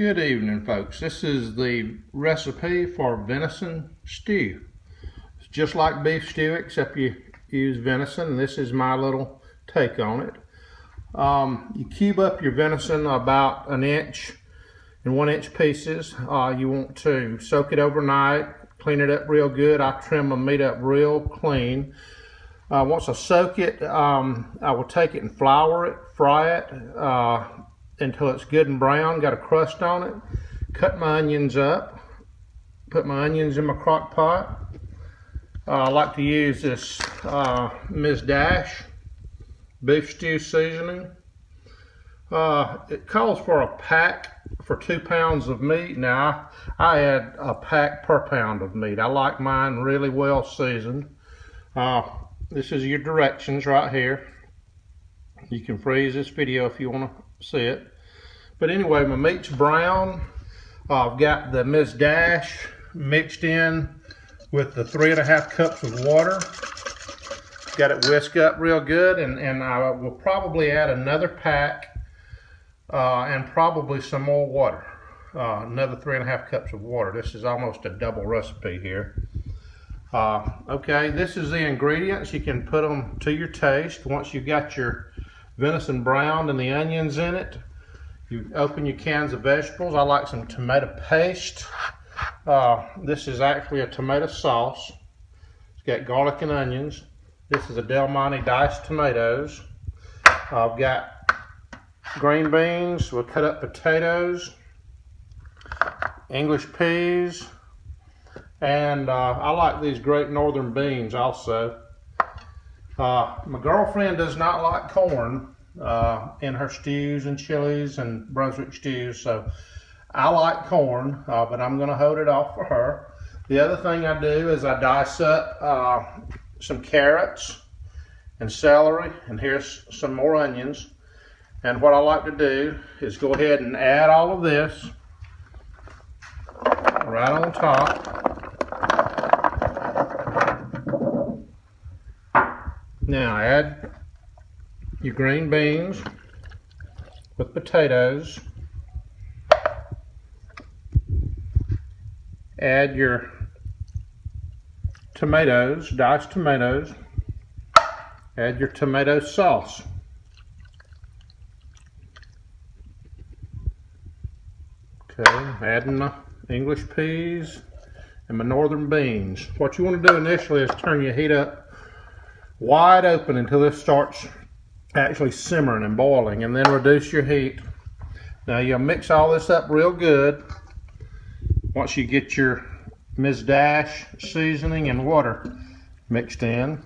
Good evening, folks. This is the recipe for venison stew. It's just like beef stew, except you use venison, and this is my little take on it. You cube up your venison about 1 inch in 1 inch pieces. You want to soak it overnight, clean it up real good. I trim the meat up real clean. Once I soak it, I will take it and flour it, fry it until it's good and brown, got a crust on it. Cut my onions up, put my onions in my crock pot. I like to use this Ms. Dash beef stew seasoning. It calls for a pack for 2 pounds of meat. Now I add a pack per pound of meat. I like mine really well seasoned. This is your directions right here. You can freeze this video if you want to see it. But anyway, my meat's brown. I've got the Ms. Dash mixed in with the 3.5 cups of water. Got it whisked up real good, and I will probably add another pack and probably some more water. Another 3.5 cups of water. This is almost a double recipe here. Okay, this is the ingredients. You can put them to your taste. Once you've got your venison browned and the onions in it, you open your cans of vegetables. I like some tomato paste. This is actually a tomato sauce. It's got garlic and onions. This is a Del Monte diced tomatoes. I've got green beans. We'll cut up potatoes, English peas, and I like these Great Northern beans also. My girlfriend does not like corn in her stews and chilies and Brunswick stews, so I like corn, but I'm going to hold it off for her. The other thing I do is I dice up some carrots and celery, and here's some more onions. And what I like to do is go ahead and add all of this right on top. Now add your green beans with potatoes. Add your tomatoes, diced tomatoes. Add your tomato sauce. Okay, adding my English peas and my northern beans. What you want to do initially is turn your heat up wide open until this starts actually simmering and boiling, and then reduce your heat. Now you'll mix all this up real good. Once you get your Ms. Dash seasoning and water mixed in.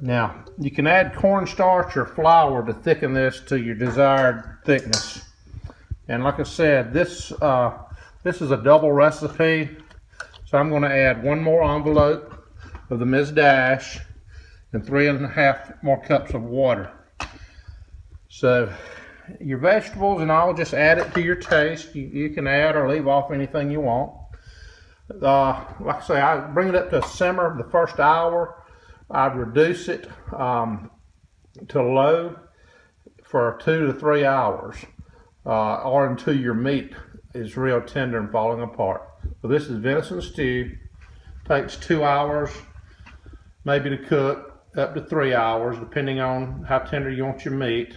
Now you can add cornstarch or flour to thicken this to your desired thickness. And like I said, this is a double recipe, so I'm going to add 1 more envelope of the Ms. Dash and 3.5 more cups of water. So your vegetables and I'll just add it to your taste. You can add or leave off anything you want. Like I say, I bring it up to a simmer the first hour. I'd reduce it to low for 2 to 3 hours, or until your meat is real tender and falling apart. So this is venison stew. Takes 2 hours maybe to cook, up to 3 hours, depending on how tender you want your meat.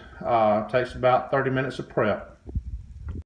Takes about 30 minutes of prep.